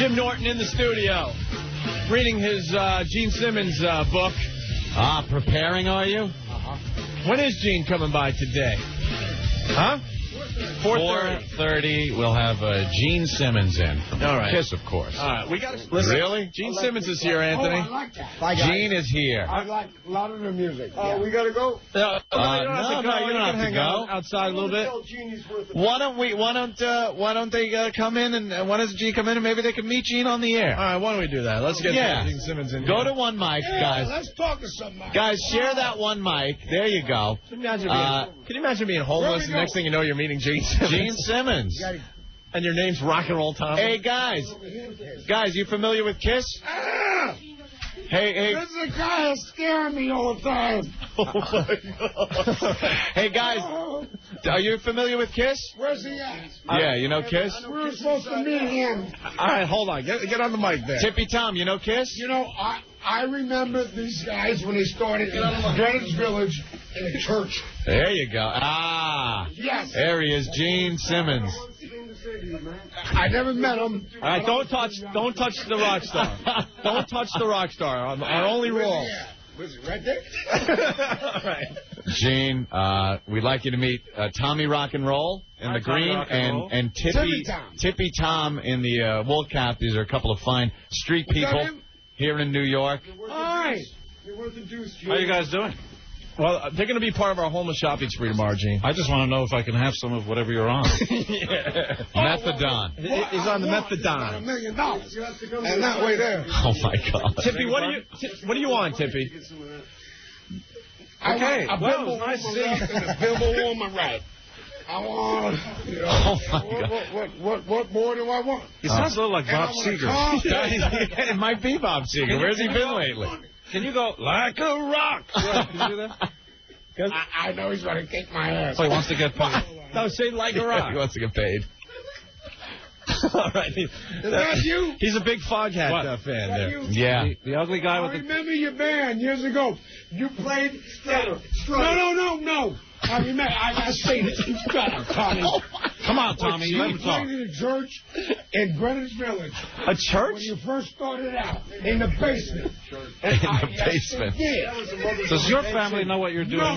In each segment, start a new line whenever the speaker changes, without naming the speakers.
Jim Norton in the studio, reading his Gene Simmons book.
Preparing, are you?
When is Gene coming by today? Huh?
4:30. We'll have Gene Simmons in from Kiss, of course.
All right, we got to listen.
Really?
Gene Simmons is here, Anthony.
I like that.
Gene is here.
I like a lot of the music. We got to go?
No,
you don't have to go.
Outside a little bit.
Why don't they come in and why doesn't Gene come in and maybe they can meet Gene on the air?
All right, why don't we do that? Let's get Gene Simmons in.
Go to one mic, guys.
Let's talk to somebody.
Guys, share that one mic. There you go.
Can you imagine being homeless and next thing you know you're meeting Gene Simmons?
Gene Simmons.
And your name's Rock and Roll Tom.
Hey, guys, you familiar with Kiss? Hey.
This is a guy that's scaring me all the time.
Oh, my God.
Hey, guys, are you familiar with Kiss?
Where's he at?
Yeah, you know Kiss?
We were supposed to meet him.
All right, hold on. Get on the mic there.
Tippy Tom, you know Kiss?
You know, I remember these guys when they started in Greenwich Village in a church.
There you go.
Yes.
There he is, Gene Simmons.
I never met him.
All right, don't touch the rock star. Don't touch the rock star. Our only rule.
Was it right there?
All right.
Gene, we'd like you to meet Tommy Rock and Roll in the green and Tippy Tom in the wool cap. These are a couple of fine street people here in New York.
All right.
How you guys doing?
Well, they're going to be part of our homeless shopping spree tomorrow, Gene.
I just want to know if I can have some of whatever you're on.
Methadone.
He's on the methadone.
$1 million. And that way there.
Oh, my God.
Tippy, what are you on, Tippy?
Okay.
Well, it was nice to see you.
A Bimble woman, right? I want,
oh, my God.
What more do I want?
He sounds a little like Bob Seger.
It might be Bob Seger. Where's he been lately?
Can you go like a rock? Can you do that?
I know he's going to kick my ass.
So he wants to get paid.
No, say like a rock.
He wants to get paid.
All right.
Is that you?
He's a big Foghat fan there.
Yeah.
The ugly guy with
I remember your band years ago. You played... No. I remember. I got to say this. Tommy.
Come on, Tommy. Let him talk.
You played in a church in Greenwich Village.
A church?
When you first started out. In the basement.
In the basement.
Does your family know what you're doing?
No.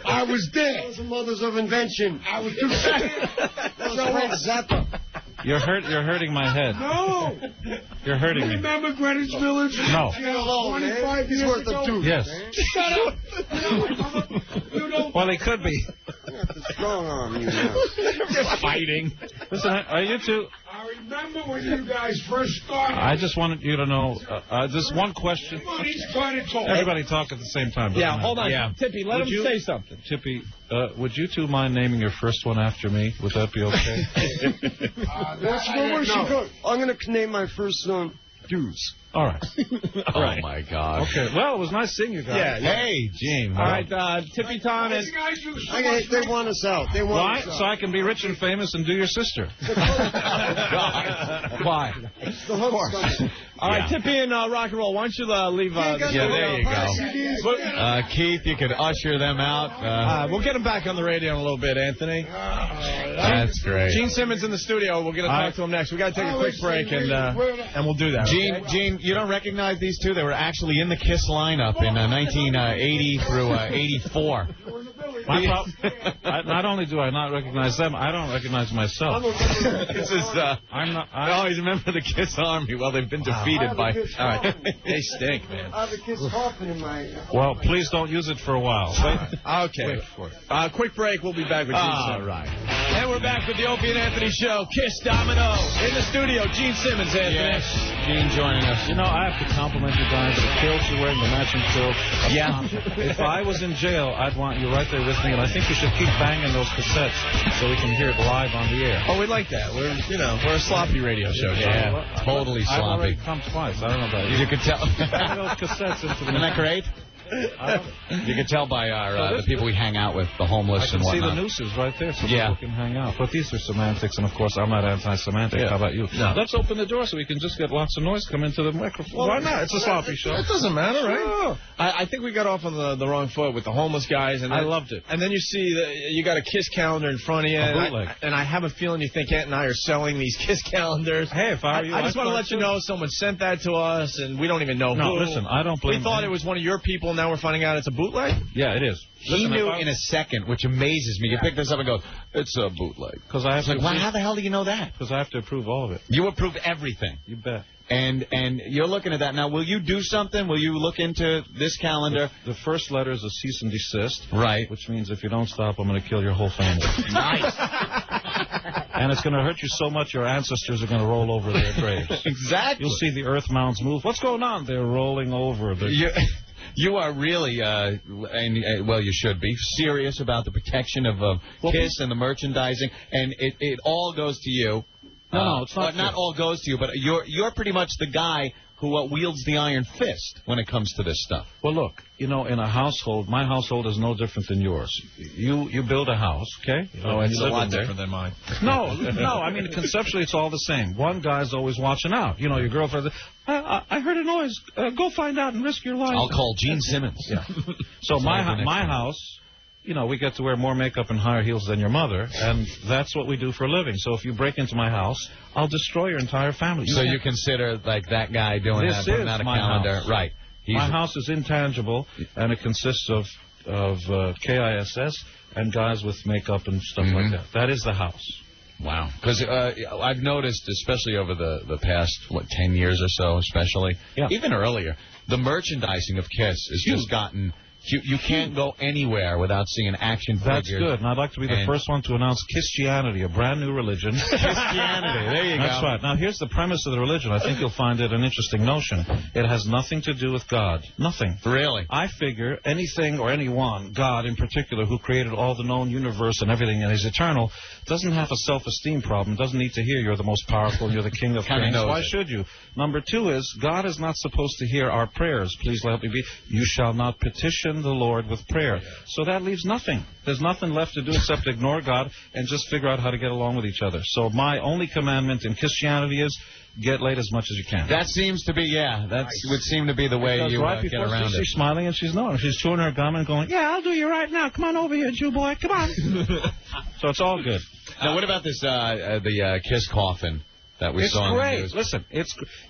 I was there.
Those are mothers of invention.
I was too
Zappa.
You're hurting my head.
No.
You're hurting me.
Remember Greenwich Village?
No.
25 years
worth
ago?
of two.
Yes.
Shut up. You don't.
Well, he could be.
Strong arm, you know.
They're fighting.
Listen, are you two...
I remember when you guys first started.
I just wanted you to know, this one question.
Everybody's trying to talk.
Everybody talk at the same time.
Yeah, hold on. Yeah. Tippy, let him say something.
Tippy, would you two mind naming your first one after me? Would that be okay?
I'm going to name my first son Deuce.
All right.
Oh, my God.
Okay. Well, it was nice seeing you guys.
Yeah.
Hey, Gene.
All right, Tippy Tom is...
They want us out. They want
Why?
us out.
So I can be rich and famous and do your sister. Why?
The course.
All right, Tippy and rock and roll. Why don't you leave...
Yeah, there you go. Keith, you could usher them out.
We'll get them back on the radio in a little bit, Anthony.
That's great.
Gene Simmons in the studio. We're going to talk to him next. We got to take a quick break, and we'll do that.
Gene, you don't recognize these two? They were actually in the Kiss lineup in 1980 through 84.
Not only do I not recognize them, I don't recognize myself.
This is, I always remember the Kiss Army. Well, they've been defeated by... All right. They stink, man.
I have a Kiss coffin in my...
Well, please don't use it for a while.
Okay. Quick break. We'll be back with Gene Simmons.
All right.
And we're back with the Opie and Anthony Show. Kiss Domino. In the studio, Gene Simmons, Anthony.
Yes, Gene joining us.
You know, I have to compliment you guys. The kilts you're wearing, the matching kilt.
Yeah.
If I was in jail, I'd want you right there with me, and I think you should keep banging those cassettes so we can hear it live on the air.
Oh, we like that. We're a sloppy radio show.
Yeah, totally
I've already
sloppy.
come twice. I don't know about you.
You could tell.
Bang those cassettes into the...
Isn't that great? You can tell by our the people we hang out with, the homeless and whatnot.
I can see the nooses right there, so people can hang out. But these are semantics, and of course, I'm not anti-semantic. How about you? No. Let's open the door so we can just get lots of noise come into the microphone. Well, why not? It's a sloppy show.
It doesn't matter, right? I think we got off on the wrong foot with the homeless guys. And
I loved it.
And then you see you got a KISS calendar in front of you. And I have a feeling you think Ant and I are selling these KISS calendars.
Hey, if I were you,
I just want to let you know someone sent that to us, and we don't even know who.
No, listen, I don't blame
We thought it was one of your people, now we're finding out it's a bootleg?
Yeah, it is.
He knew in a second, which amazes me. You pick this up and go, it's a bootleg.
Because I have to.
Like, how the hell do you know that?
Because I have to approve all of it.
You approve everything.
You bet.
And you're looking at that now. Will you do something? Will you look into this calendar?
The first letter is a cease and desist.
Right.
Which means if you don't stop, I'm going to kill your whole family.
Nice.
And it's going to hurt you so much your ancestors are going to roll over their graves.
Exactly.
You'll see the earth mounds move. What's going on? They're rolling over.
You are really, well, you should be, serious about the protection of KISS and the merchandising, and it all goes to you.
No, it's not.
Not all goes to you, but you're pretty much the guy who wields the iron fist when it comes to this stuff.
Well, look, in a household, my household is no different than yours. You build a house, okay?
Oh, it's a lot different than mine.
No, I mean, conceptually, it's all the same. One guy's always watching out. Your girlfriend, I heard a noise. Go find out and risk your life.
I'll call Gene Simmons.
Yeah. So my house, we get to wear more makeup and higher heels than your mother, and that's what we do for a living. So if you break into my house, I'll destroy your entire family.
So you consider like that guy doing that, putting out a calendar,
house.
Right?
My house is intangible, and it consists of KISS and guys with makeup and stuff like that. That is the house.
Wow. Because I've noticed, especially over the past, 10 years or so, especially, even earlier, the merchandising of KISS has just gotten... You can't go anywhere without seeing an action figure.
That's good, and I'd like to be the first one to announce Christianity, a brand new religion.
Christianity, there you go.
That's right. Now, here's the premise of the religion. I think you'll find it an interesting notion. It has nothing to do with God. Nothing.
Really?
I figure anything or anyone, God in particular, who created all the known universe and everything and is eternal, doesn't have a self-esteem problem, doesn't need to hear you're the most powerful and you're the king of kings. Why should you? Number two is, God is not supposed to hear our prayers. Please let me be. You shall not petition the Lord with prayer. So that leaves nothing. There's nothing left to do except ignore God and just figure out how to get along with each other. So my only commandment in Christianity is get laid as much as you can.
That seems to be, would seem to be the way you
right
get around it.
She's smiling and she's knowing. She's chewing her gum and going, yeah, I'll do you right now. Come on over here, Jew boy. Come on. So it's all good.
Now, what about this, the KISS coffin that we saw in the news?
Listen,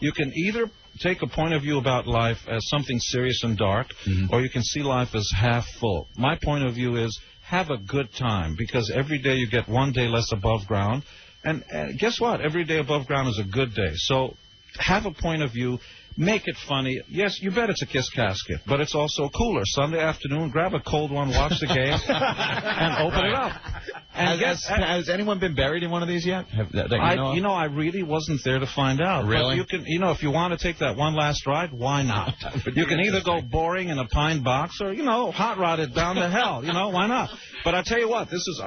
you can either take a point of view about life as something serious and dark, or you can see life as half full. My point of view is have a good time, because every day you get one day less above ground. And guess what? Every day above ground is a good day. So have a point of view. Make it funny. Yes, you bet it's a KISS casket, but it's also cooler. Sunday afternoon, grab a cold one, watch the game, and open it up. And
has anyone been buried in one of these yet?
I really wasn't there to find out.
Really?
But you can, if you want to take that one last ride, why not? You can either go boring in a pine box or, hot rod it down to hell. Why not? But I tell you what, this is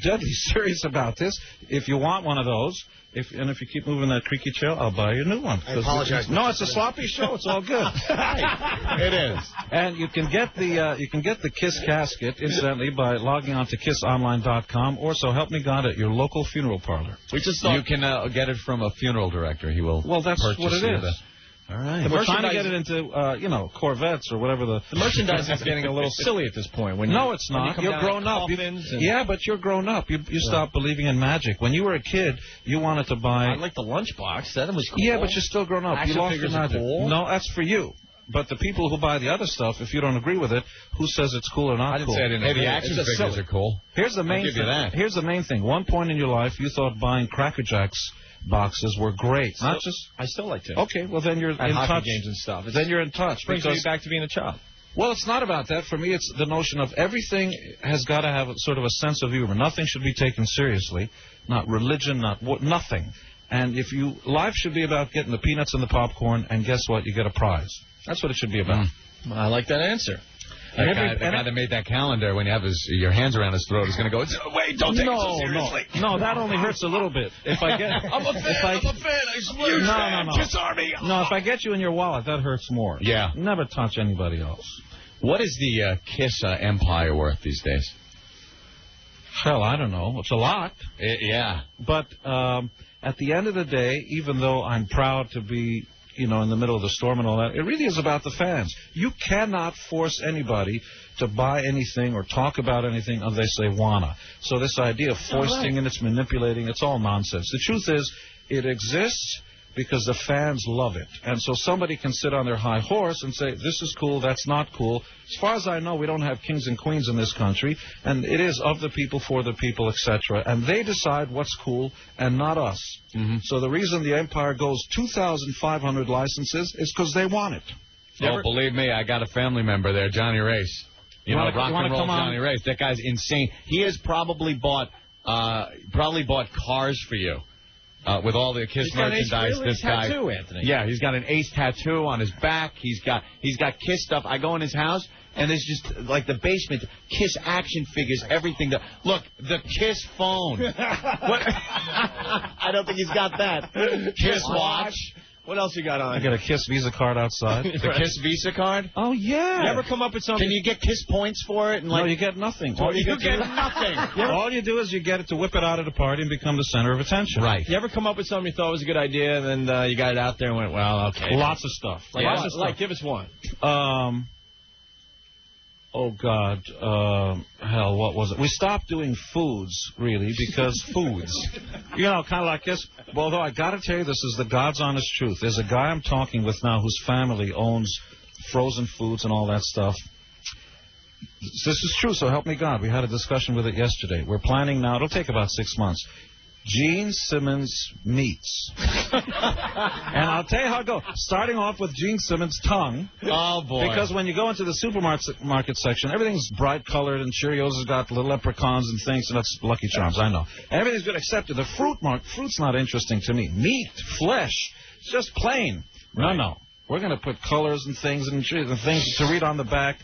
deadly serious about this. If you want one of those, if you keep moving that creaky chair, I'll buy you a new one.
I apologize.
No, it's a sloppy show. It's all good.
It is.
And you can get the KISS casket, incidentally, by logging on to KISSonline.com, or so help me God at your local funeral parlor.
We just thought you can get it from a funeral director. He will.
Well, that's what it is.
All right.
We're trying to get it into, Corvettes or whatever the
merchandising is getting a little silly at this point.
No, it's not. You're grown up. Yeah, but you're grown up. You stopped believing in magic. When you were a kid, you wanted to buy.
I like the lunchbox. That was cool.
Yeah, but you're still grown up. You lost your magic. Cool. No, that's for you. But the people who buy the other stuff, if you don't agree with it, who says it's cool or not cool?
I didn't say I didn't. Hey, the action figures are cool.
Here's the main thing. Here's the main thing. One point in your life, you thought buying Cracker Jacks boxes were great. I still like to. Okay, well then you're in touch.
Games and stuff.
Then you're in touch.
Brings me back to being a child.
Well, it's not about that. For me, it's the notion of everything has got to have sort of a sense of humor. Nothing should be taken seriously. Not religion, nothing. And life should be about getting the peanuts and the popcorn, and guess what? You get a prize. That's what it should be about.
I like that answer.
The guy that made that calendar, when you have your hands around his throat, is going to go, wait, don't take it so seriously.
No, that only hurts a little bit. If I get,
I'm a fan, I swear.
No.
KISS Army.
No, if I get you in your wallet, that hurts more.
Yeah.
Never touch anybody else.
What is the Kiss empire worth these days?
Hell, I don't know. It's a lot.
Yeah.
But at the end of the day, even though I'm proud to be, in the middle of the storm and all that, it really is about the fans. You cannot force anybody to buy anything or talk about anything unless they wanna. So this idea of forcing and it's manipulating, it's all nonsense. The truth is, it exists because the fans love it. And so somebody can sit on their high horse and say, this is cool, that's not cool. As far as I know, we don't have kings and queens in this country, and it is of the people, for the people, etc. And they decide what's cool and not us. Mm-hmm. So the reason the Empire goes 2,500 licenses is because they want it.
Believe me, I got a family member there, Johnny Race. Rock and roll Johnny Race. That guy's insane. He has probably bought cars for you. With all the Kiss merchandise, this guy.
Tattoo, Anthony.
Yeah, he's got an Ace tattoo on his back. He's got Kiss stuff. I go in his house, and there's just like the basement, Kiss action figures, everything. Look, the Kiss phone. What? I don't think he's got that. Kiss watch. What else you got on?
I got a Kiss Visa card outside.
The Kiss Visa card?
Oh, yeah.
You ever come up with something?
Can you get Kiss points for it? And
no, you get nothing.
You get nothing.
All you do is you get it to whip it out at a party and become the center of attention.
Right.
You ever come up with something you thought was a good idea, and then you got it out there and went, well, okay.
Lots of stuff.
Lots of stuff. Like, give us one.
Oh, God. Hell, what was it? We stopped doing foods, really, because foods. Kind of like this. Although I got to tell you, this is the God's honest truth. There's a guy I'm talking with now whose family owns frozen foods and all that stuff. This is true, so help me God. We had a discussion with it yesterday. We're planning now. It'll take about 6 months. Gene Simmons meats. And I'll tell you how it goes. Starting off with Gene Simmons' tongue.
Oh, boy.
Because when you go into the supermarket section, everything's bright colored, and Cheerios has got little leprechauns and things, and that's Lucky Charms, I know. Everything's good except the fruit's not interesting to me. Meat, flesh, it's just plain. Right. No. We're going to put colors and things and things to read on the back.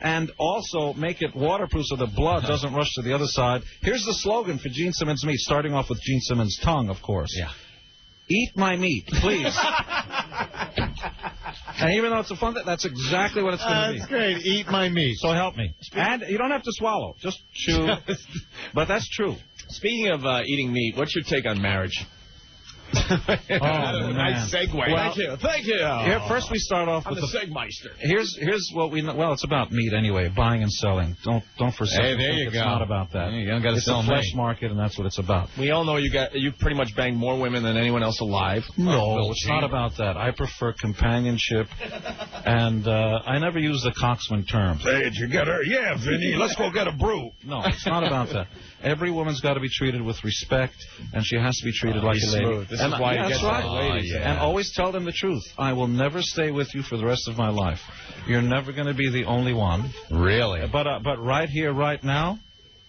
And also make it waterproof so the blood doesn't rush to the other side. Here's the slogan for Gene Simmons' meat, starting off with Gene Simmons' tongue, of course.
Yeah.
Eat my meat, please. And even though it's a fun thing, that's exactly what it's going to be.
That's great. Eat my meat.
So help me. And you don't have to swallow. Just chew. But that's true.
Speaking of eating meat, what's your take on marriage?
Nice segue.
Well, thank you.
Here, first we start off with
the Segmeister.
Here's what we know. Well, it's about meat anyway, buying and selling. Don't for a second.
Hey, there you
it's
go.
Not about that.
You don't got to sell
It's a flesh market, and that's what it's about.
We all know you pretty much banged more women than anyone else alive.
No, it's not about that. I prefer companionship, and I never use the Coxman terms. Hey, did you get her? Yeah, Vinny. Let's go get a brew. No, it's not about that. Every woman's got to be treated with respect, and she has to be treated like a lady.
Smooth. This is why you get
right.
ladies.
And always tell them the truth. I will never stay with you for the rest of my life. You're never going to be the only one.
Really?
But right here, right now,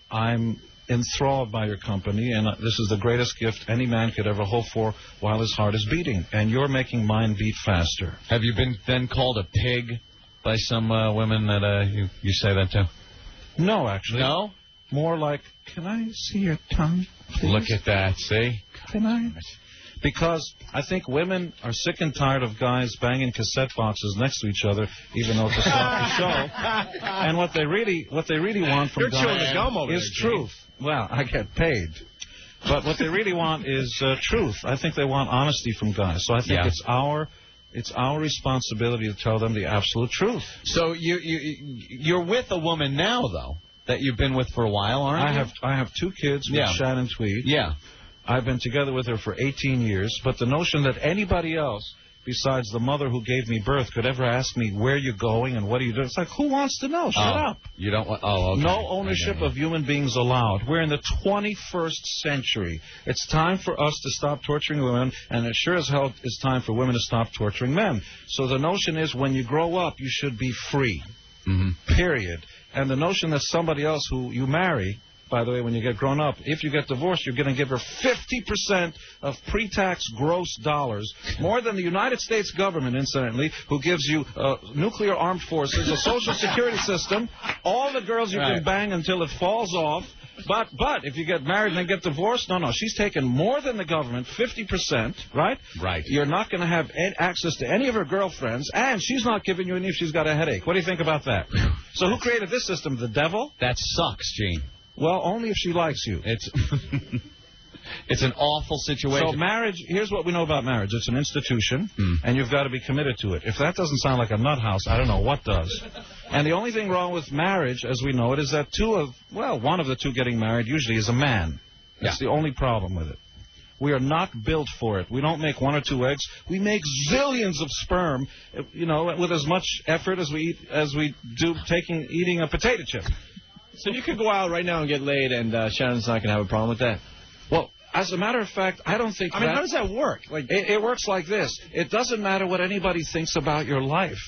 I'm enthralled by your company, and this is the greatest gift any man could ever hope for while his heart is beating. And you're making mine beat faster.
Have you been then called a pig by some women that you say that to?
No, actually.
No?
More like, can I see your tongue, please?
Look at that, see?
Can I? Because I think women are sick and tired of guys banging cassette boxes next to each other, even though it's a soft show. And what they really want from guys is truth. Well, I get paid. But what they really want is truth. I think they want honesty from guys. So I think it's our responsibility to tell them the absolute truth.
So you're with a woman now, though, that you've been with for a while, aren't you?
I have 2 kids with Shannon Tweed.
Yeah.
I've been together with her for 18 years, but the notion that anybody else besides the mother who gave me birth could ever ask me where you're going and what are you doing, it's like, who wants to know? Shut up.
You don't want... Oh, okay.
No ownership of human beings allowed. We're in the 21st century. It's time for us to stop torturing women, and it sure as hell is time for women to stop torturing men. So the notion is when you grow up, you should be free. Mm-hmm. Period. And the notion that somebody else who you marry, by the way, when you get grown up, if you get divorced, you're going to give her 50% of pre-tax gross dollars, more than the United States government, incidentally, who gives you nuclear armed forces, a social security system, all the girls you can bang until it falls off, But if you get married and then get divorced, no, she's taking more than the government, 50%, right?
Right.
You're not going to have access to any of her girlfriends, and she's not giving you any if she's got a headache. What do you think about that? So who created this system? The devil?
That sucks, Gene.
Well, only if she likes you.
It's an awful situation.
So marriage, here's what we know about marriage. It's an institution, and you've got to be committed to it. If that doesn't sound like a nut house, I don't know what does. And the only thing wrong with marriage, as we know it, is that one of the two getting married usually is a man. That's the only problem with it. We are not built for it. We don't make 1 or 2 eggs. We make zillions of sperm, with as much effort as we do eating a potato chip.
So you could go out right now and get laid, and Shannon's not going to have a problem with that?
Well, as a matter of fact, I don't think
how does that work? Like,
it works like this. It doesn't matter what anybody thinks about your life.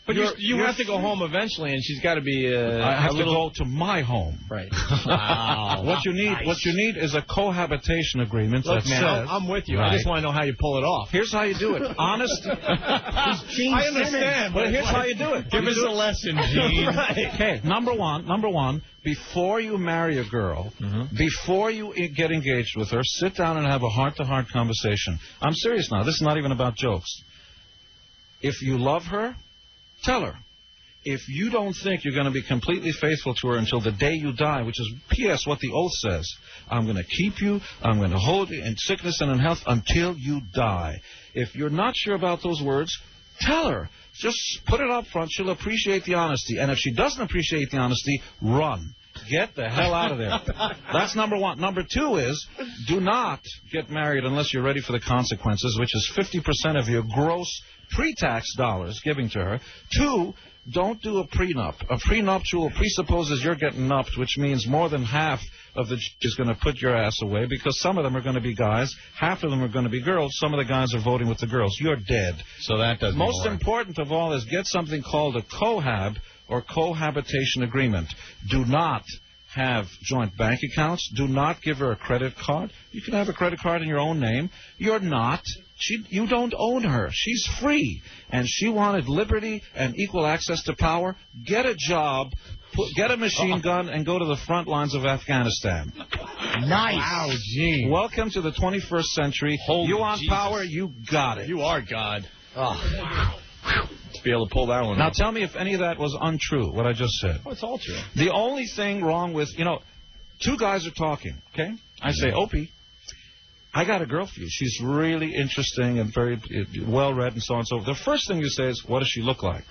But you have to go home eventually, and she's got to be
I have to go to my home.
Right.
Wow. What you need is a cohabitation agreement that says...
I'm with you.
Right.
I just want to know how you pull it off.
Here's how you do it. Honest...
I understand.
But here's how you do it.
Give us a lesson, Gene.
Right. Okay, number one, before you marry a girl, before you get engaged with her, sit down and have a heart-to-heart conversation. I'm serious now. This is not even about jokes. If you love her... tell her. If you don't think you're going to be completely faithful to her until the day you die, which is, P.S., what the oath says, I'm going to keep you, I'm going to hold you in sickness and in health until you die. If you're not sure about those words, tell her. Just put it up front. She'll appreciate the honesty. And if she doesn't appreciate the honesty, run. Get the hell out of there. That's number one. Number two is, do not get married unless you're ready for the consequences, which is 50% of your gross pre-tax dollars giving to her. Two, don't do a prenup. A prenuptial presupposes you're getting upped, which means more than half of the is going to put your ass away, because some of them are going to be guys, half of them are going to be girls, some of the guys are voting with the girls. You're dead.
So that doesn't
Most
work.
important of all is get something called a cohab or cohabitation agreement. Do not have joint bank accounts. Do not give her a credit card. You can have a credit card in your own name. You're not. You don't own her. She's free. And she wanted liberty and equal access to power. Get a job, get a machine gun, and go to the front lines of Afghanistan.
Nice.
Wow, Gene.
Welcome to the 21st century.
Holy
you want
Jesus.
power? You got it.
You are God.
Oh.
To be able to pull that one
Now
off.
tell me if any of that was untrue, what I just said.
Oh, it's all true.
The only thing wrong with, two guys are talking, okay? I say, Opie, I got a girl for you. She's really interesting and very well-read and so on and so forth. The first thing you say is, what does she look like?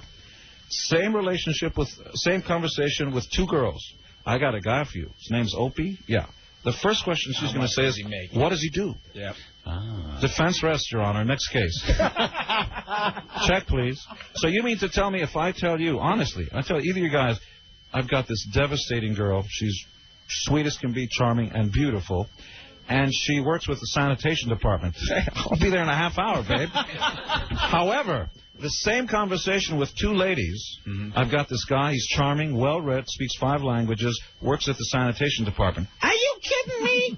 Same conversation with two girls. I got a guy for you. His name's Opie. Yeah. The first question she's going to say is, what does he do?
Yeah.
Defense rest, Your Honor. Next case. Check, please. So you mean to tell me if I tell you, honestly, I tell either of you guys, I've got this devastating girl. She's sweet as can be, charming, and beautiful. And she works with the sanitation department. I'll be there in a half hour, babe. However, the same conversation with two ladies. I've got this guy. He's charming, well-read, speaks 5 languages, works at the sanitation department. Are you kidding me?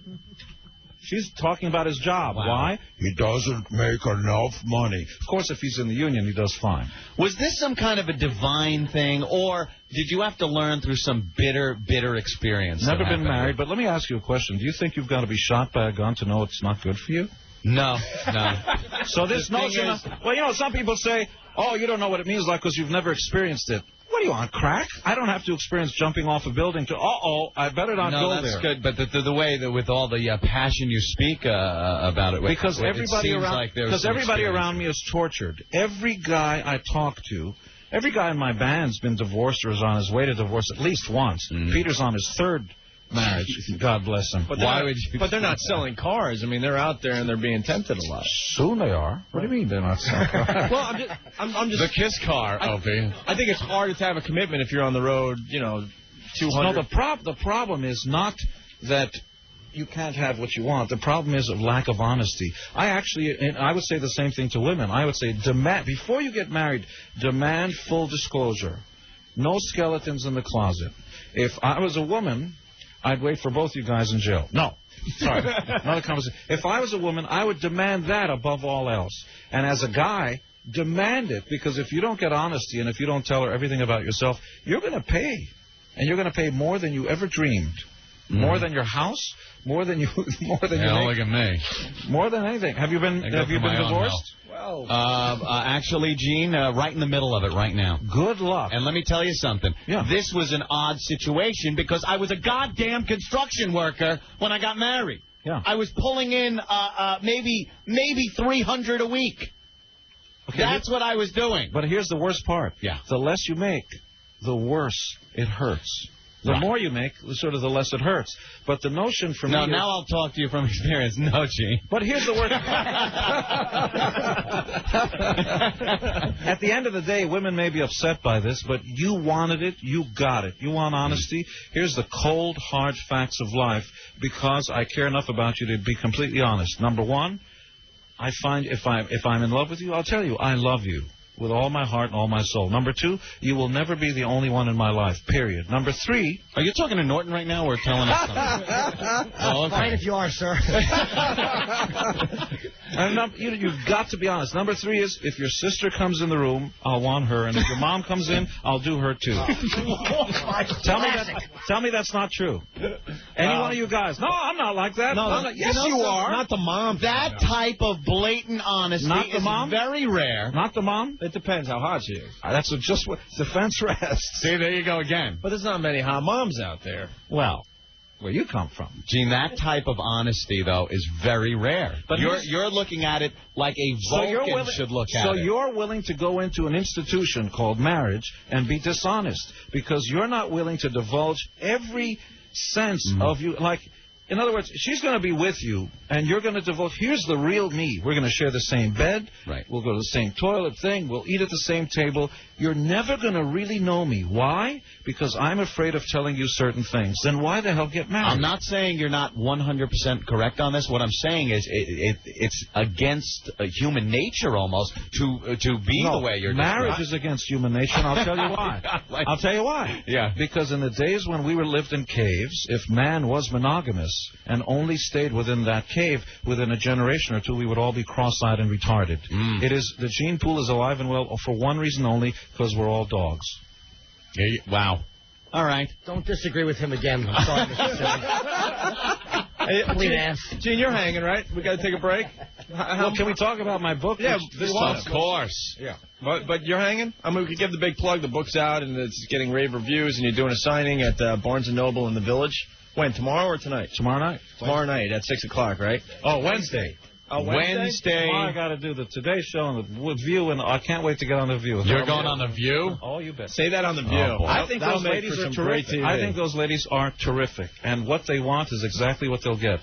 She's talking about his job. Wow. Why? He doesn't make enough money. Of course, if he's in the union, he does fine.
Was this some kind of a divine thing, or did you have to learn through some bitter experience?
Never been married, but let me ask you a question. Do you think you've got to be shot by a gun to know it's not good for you?
No.
So this notion of, some people say, oh, you don't know what it means like because you've never experienced it. What are you, on crack? I don't have to experience jumping off a building to, I better not go there.
No, that's good, but the way that with all the passion you speak about it.
Because everybody around me is tortured. Every guy I talk to, every guy in my band's been divorced or is on his way to divorce at least once. Peter's on his 3rd marriage. God bless him.
But they're not selling cars. I mean, they're out there and they're being tempted a lot.
Soon they are. What do you mean they're not selling cars?
Well, I'm just
the kiss car, Opie.
I think it's harder to have a commitment if you're on the road, 200.
No, the problem is not that you can't have what you want. The problem is a lack of honesty. I would say the same thing to women. I would say, before you get married, demand full disclosure. No skeletons in the closet. If I was a woman, I'd wait for both you guys in jail. No. Sorry. Another conversation. If I was a woman, I would demand that above all else. And as a guy, demand it, because if you don't get honesty and if you don't tell her everything about yourself, you're going to pay. And you're going to pay more than you ever dreamed. More than your house? More than you? More than you?
Don't look at me.
More than anything. Have you been divorced?
Well, actually, Gene, right in the middle of it right now.
Good luck.
And let me tell you something.
Yeah.
This was an odd situation because I was a goddamn construction worker when I got married.
Yeah.
I was pulling in maybe $300 a week. Okay, that's what I was doing.
But here's the worst part.
Yeah.
The less you make, the worse it hurts. The more you make, the less it hurts. But the notion for me...
Now I'll talk to you from experience. No, Gene.
But here's the worst... At the end of the day, women may be upset by this, but you wanted it, you got it. You want honesty? Here's the cold, hard facts of life, because I care enough about you to be completely honest. Number one, I find if I'm in love with you, I'll tell you, I love you. With all my heart and all my soul. Number two, you will never be the only one in my life, period. Number three...
Are you talking to Norton right now or telling us something?
Oh, okay. Fine if you are, sir.
And you've got to be honest. Number three is, if your sister comes in the room, I'll want her. And if your mom comes in, I'll do her too. Tell me that's not true. Any one of you guys. No, I'm not like that.
No,
yes, you are.
Not the mom.
That type of blatant honesty is very rare.
Not the mom?
It depends how hot she is.
That's just what defense rests.
See, there you go again.
But there's not many hot moms out there.
Well, where you come from.
Gene, that type of honesty, though, is very rare. But you're looking at it like a Vulcan should look at it.
So you're willing to go into an institution called marriage and be dishonest because you're not willing to divulge every sense of you. Like, in other words, she's going to be with you, and you're going to divulge, here's the real me. We're going to share the same bed.
Right.
We'll go to the same toilet thing. We'll eat at the same table. You're never going to really know me. Why? Because I'm afraid of telling you certain things. Then why the hell get married?
I'm not saying you're not 100% correct on this. What I'm saying is it's against human nature almost to be the way you're
marriage is against human nature, and I'll tell you why. I'll tell you why.
Yeah.
Because in the days when we lived in caves, if man was monogamous and only stayed within that cave, within a generation or two, we would all be cross-eyed and retarded. It is the gene pool is alive and well for one reason only, because we're all dogs.
Wow. All right.
Don't disagree with him again. I'm sorry, Mr. Simmons.
Gene, you're hanging, right? We got to take a break.
Well, can we talk about my book?
Yeah,
of course.
Yeah. But you're hanging? I mean, we could give the big plug. The book's out, and it's getting rave reviews, and you're doing a signing at Barnes & Noble in the Village. When, tomorrow or tonight?
Tomorrow night.
Tomorrow night at 6 o'clock, right?
Oh, Wednesday.
Wednesday.
Tomorrow I got to do the Today Show and the View, and I can't wait to get on the View.
You're going on the View?
Oh, you bet.
Say that on the View.
Oh, I think those ladies are terrific. I think those ladies are terrific, and what they want is exactly what they'll get.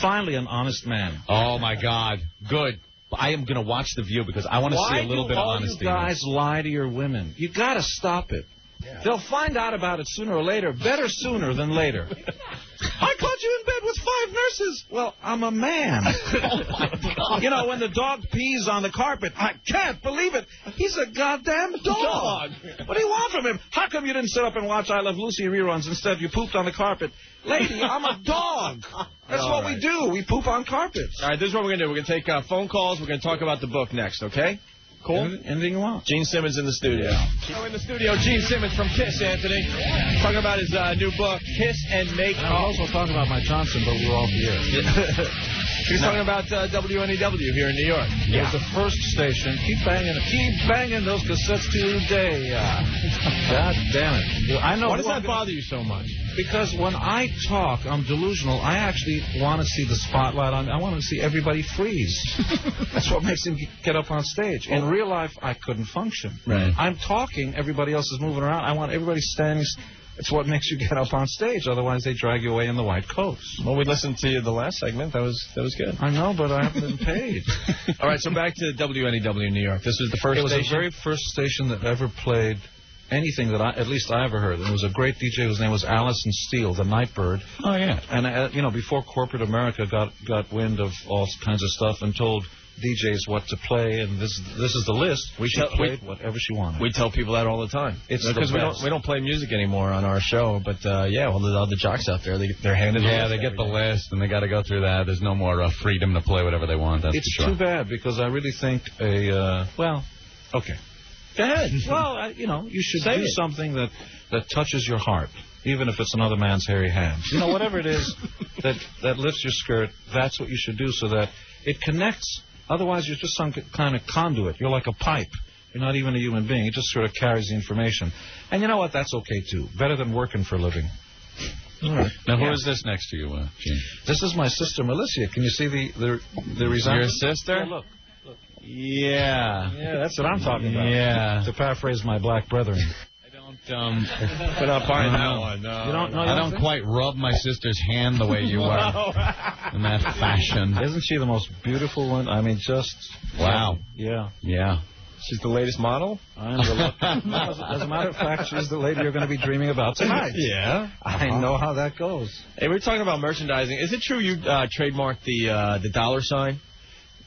Finally, an honest man.
Oh my God, good. I am going to watch the View because I want to see a little bit of honesty.
Why do all you guys lie to your women? You got to stop it. Yeah. They'll find out about it sooner or later. Better sooner than later. I caught you in bed with 5 nurses. Well, I'm a man. Oh my God. You know, when the dog pees on the carpet, I can't believe it. He's a goddamn dog. What do you want from him? How come you didn't sit up and watch I Love Lucy reruns? Instead, you pooped on the carpet. Lady, I'm a dog. That's what we do. We poop on carpets.
All right, this is what we're going to do. We're going to take phone calls. We're going to talk about the book next, okay? Cool.
Anything you want.
Gene Simmons in the studio. So in the studio, Gene Simmons from Kiss, Anthony. Talking about his new book, Kiss and Make Up.
I was also talking about my Johnson, but we're all here.
He's talking about WNEW here in New York.
Yeah. It was the first station. Keep banging those cassettes today. God damn it. I know.
Why does that bother you so much?
Because when I talk, I'm delusional. I actually want to see the spotlight on me. I want to see everybody freeze. That's what makes him get up on stage. In real life, I couldn't function.
Right.
I'm talking, everybody else is moving around. I want everybody standing. It's what makes you get up on stage. Otherwise, they drag you away in the white coats.
Well, we listened to you the last segment. That was good.
I know, but I haven't been paid.
All right, so back to WNEW in New York. This was the first station?
It was the very first station that ever played anything that at least I ever heard. And it was a great DJ whose name was Allison Steele, the Nightbird.
Oh, yeah.
And, before corporate America got wind of all kinds of stuff and told DJs what to play, and this is the list. She played whatever she wanted.
We tell people that all the time.
It's
because we don't play music anymore on our show. But the jocks out there, they're handed.
Yeah, they get the list and they got to go through that. There's no more freedom to play whatever they want. That's
it's
for sure.
Too bad because I really think okay.
Go ahead.
Well, you should do something that touches your heart, even if it's another man's hairy hands. Whatever it is that lifts your skirt, that's what you should do so that it connects. Otherwise, you're just some kind of conduit. You're like a pipe. You're not even a human being. It just sort of carries the information. And you know what? That's okay, too. Better than working for a living.
All right. Now, who is this next to you, Gene?
This is my sister, Melissa. Can you see the resemblance?
Your sister?
Yeah, look.
Yeah.
Yeah, that's what I'm talking about.
Yeah.
To paraphrase my black brethren.
We're not buying that one. No.
You don't know?
I don't quite rub my sister's hand the way you are in that fashion.
Isn't she the most beautiful one? I mean, just...
Wow.
Yeah.
Yeah.
She's the latest model?
As a matter of fact, she's the lady you're going to be dreaming about tonight.
Yeah.
I know how that goes.
Hey, we're talking about merchandising. Is it true you trademarked the dollar sign?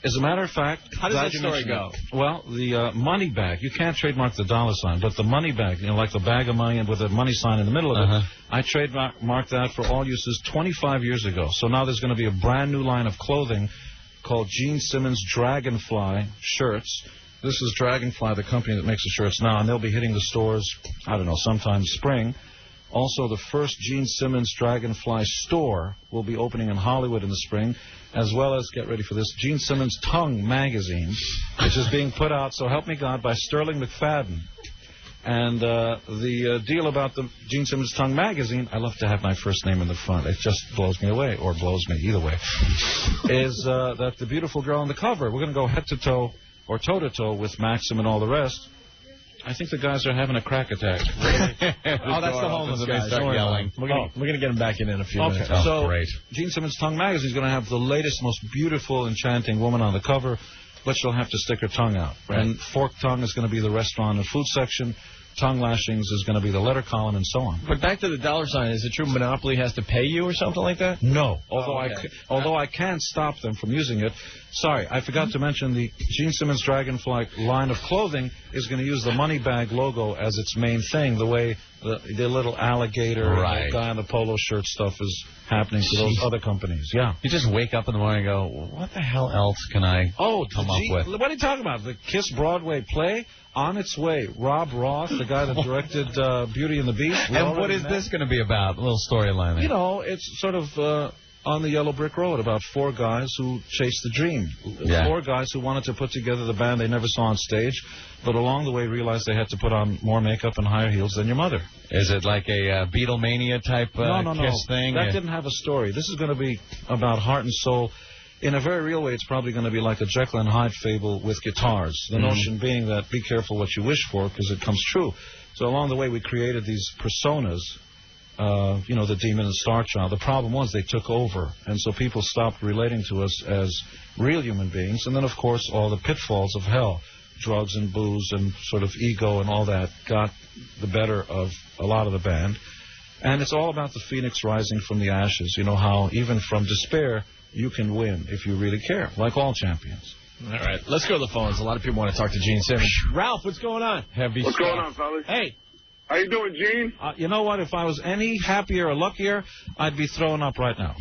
As a matter of fact...
How does that story go?
Well, the money bag, you can't trademark the dollar sign, but the money bag, like the bag of money and with a money sign in the middle of it, I trademarked that for all uses 25 years ago. So now there's going to be a brand new line of clothing called Gene Simmons Dragonfly shirts. This is Dragonfly, the company that makes the shirts now, and they'll be hitting the stores, I don't know, sometime spring. Also, the first Gene Simmons Dragonfly store will be opening in Hollywood in the spring, as well as, get ready for this, Gene Simmons Tongue magazine, which is being put out, so help me God, by Sterling McFadden. And the deal about the Gene Simmons Tongue magazine, I love to have my first name in the front. It just blows me away, or blows me, either way, is that the beautiful girl on the cover, we're going to go head-to-toe, or toe-to-toe with Maxim and all the rest. I think the guys are having a crack attack.
Oh, that's the homeless guys.
They start yelling.
We're going to get them back in a few minutes.
Oh,
so,
great.
Gene Simmons Tongue magazine is going to have the latest, most beautiful, enchanting woman on the cover, but she'll have to stick her tongue out. Right. And Fork Tongue is going to be the restaurant and food section. Tongue lashings is going to be the letter column, and so on.
But back to the dollar sign, is it true Monopoly has to pay you or something like that?
No, although I can stop them from using it. Sorry, I forgot to mention the Gene Simmons Dragonfly line of clothing is going to use the money bag logo as its main thing, the way the little alligator and the guy in the polo shirt stuff is happening to those other companies. Yeah.
You just wake up in the morning and go, what the hell else can I come up with?
What are you talking about? The Kiss Broadway play? On its way. Rob Roth, the guy that directed Beauty and the Beast.
And what is this going to be about? A little storyline there.
It's sort of on the yellow brick road about four guys who chased the dream.
Yeah.
Four guys who wanted to put together the band they never saw on stage, but along the way realized they had to put on more makeup and higher heels than your mother.
Is it like a Beatlemania type Kiss thing?
That didn't have a story. This is going to be about heart and soul. In a very real way, it's probably going to be like a Jekyll and Hyde fable with guitars. The notion being that be careful what you wish for because it comes true. So along the way, we created these personas, the demon and star child. The problem was they took over, and so people stopped relating to us as real human beings. And then, of course, all the pitfalls of hell, drugs and booze and sort of ego and all that got the better of a lot of the band. And it's all about the phoenix rising from the ashes. You know how even from despair, you can win if you really care, like all champions.
All right, let's go to the phones. A lot of people want to talk to Gene Simmons. Ralph, what's going on?
What's going on, fellas?
Hey.
How you doing, Gene?
You know what? If I was any happier or luckier, I'd be throwing up right now.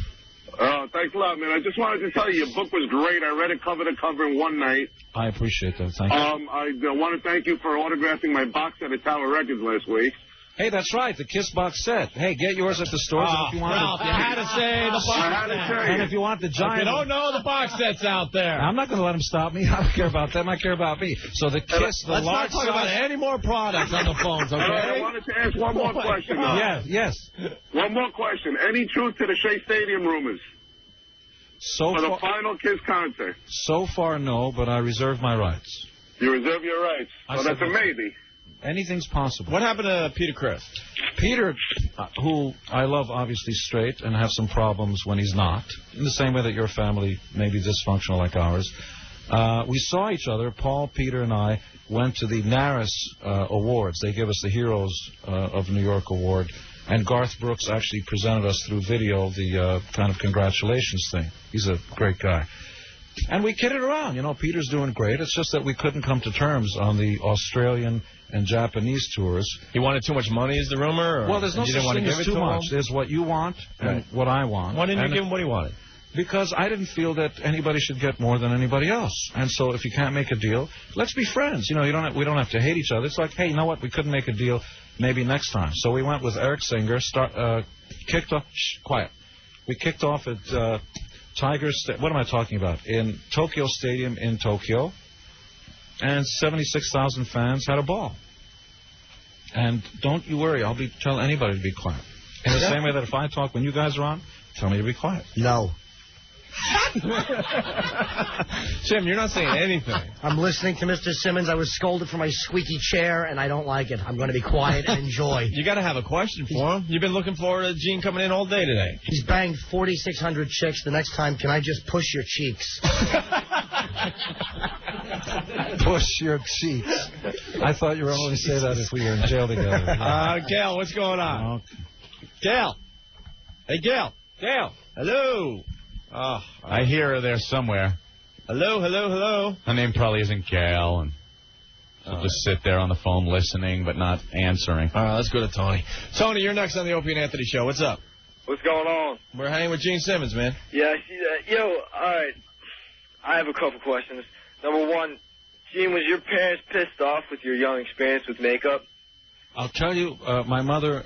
Thanks a lot, man. I just wanted to tell you, your book was great. I read it cover to cover in one night.
I appreciate that. Thank you.
I want to thank you for autographing my box set at Tower Records last week.
Hey, that's right, the Kiss box set. Hey, get yours at the stores if you want.
Ralph, you had to say the box set.
And if you want the giant...
If you don't know, the box set's out there.
I'm not going to let them stop me. I don't care about them. I care about me. So the Kiss, the
Let's
large
not talk about any more products on the phones, okay?
I wanted to ask one more question, though.
Yes.
One more question. Any truth to the Shea Stadium rumors? For the final Kiss concert?
So far, no, but I reserve my rights.
You reserve your rights? So that's a maybe.
Anything's possible.
What happened to Peter Criss?
Peter, who I love obviously straight and have some problems when he's not, in the same way that your family may be dysfunctional like ours. We saw each other, Paul, Peter, and I went to the NARIS Awards. They give us the Heroes of New York Award, and Garth Brooks actually presented us through video the kind of congratulations thing. He's a great guy. And we kidded around. Peter's doing great. It's just that we couldn't come to terms on the Australian and Japanese tours.
He wanted too much money, is the rumor? Or
well, there's no such thing as too much. There's what you want and what I want.
Why didn't you give him what he wanted?
Because I didn't feel that anybody should get more than anybody else. And so if you can't make a deal, let's be friends. You know, we don't have to hate each other. It's like, hey, you know what? We couldn't make a deal. Maybe next time. So we went with Eric Singer, kicked off... Shh, quiet. We kicked off at Tigers... What am I talking about? In Tokyo Stadium in Tokyo. And 76,000 fans had a ball. And don't you worry. I'll tell anybody to be quiet. In the same way that if I talk when you guys are on, tell me to be quiet.
No.
Jim, you're not saying anything.
I'm listening to Mr. Simmons. I was scolded for my squeaky chair, and I don't like it. I'm going to be quiet and enjoy.
You got to have a question for him. You've been looking forward to Gene coming in all day today.
He's banged 4,600 chicks. The next time, can I just push your cheeks?
Push your cheeks. I thought you were only say that if we were in jail together.
Gail, what's going on? Gail. Hey, Gail. Gail. Hello. Oh,
I hear her there somewhere.
Hello, hello, hello.
Her name probably isn't Gail, and she'll just sit there on the phone listening but not answering.
All right, let's go to Tony. Tony, you're next on the Opie and Anthony Show. What's up?
What's going on?
We're hanging with Gene Simmons, man.
Yeah, I see that. Yo, all right. I have a couple questions. Number one, Gene, was your parents pissed off with your young experience with makeup?
I'll tell you, my mother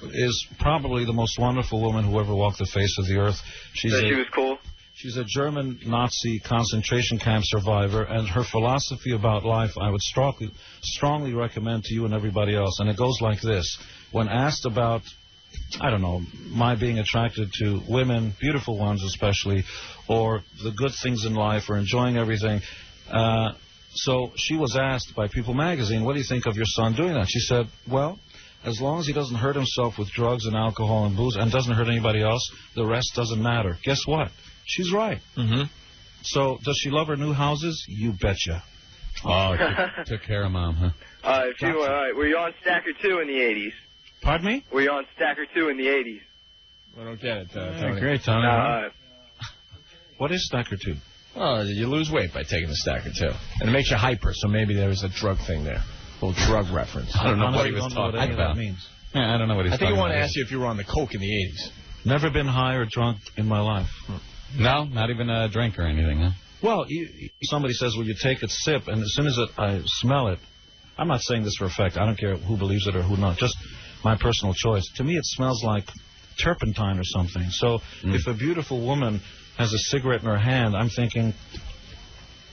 is probably the most wonderful woman who ever walked the face of the earth.
She was cool?
She's a German Nazi concentration camp survivor, and her philosophy about life I would strongly recommend to you and everybody else. And it goes like this. When asked about, I don't know, my being attracted to women, beautiful ones especially, or the good things in life, or enjoying everything, so she was asked by People magazine, what do you think of your son doing that? She said, well, as long as he doesn't hurt himself with drugs and alcohol and booze and doesn't hurt anybody else, the rest doesn't matter. Guess what? She's right.
Mm-hmm.
So does she love her new houses? You betcha.
Oh, took care of Mom, huh?
All right, were you on Stacker 2 in the 80s?
Pardon me?
Were you on Stacker 2 in the 80s?
I don't get it, Tony.
Great, Tony.
No,
what is Stacker 2?
Oh, you lose weight by taking the Stacker 2. And it makes you hyper, so maybe there was a drug thing there. A little drug reference.
I don't know what he was talking about.
That means.
Yeah, I don't know what he's talking about.
I think he wanted to ask you if you were on the coke in the 80s.
Never been high or drunk in my life.
No, not even a drink or anything, huh?
Well, somebody says, well, you take a sip, and as soon as I smell it, I'm not saying this for a fact. I don't care who believes it or who not. Just my personal choice. To me, it smells like turpentine or something. So if a beautiful woman has a cigarette in her hand, I'm thinking,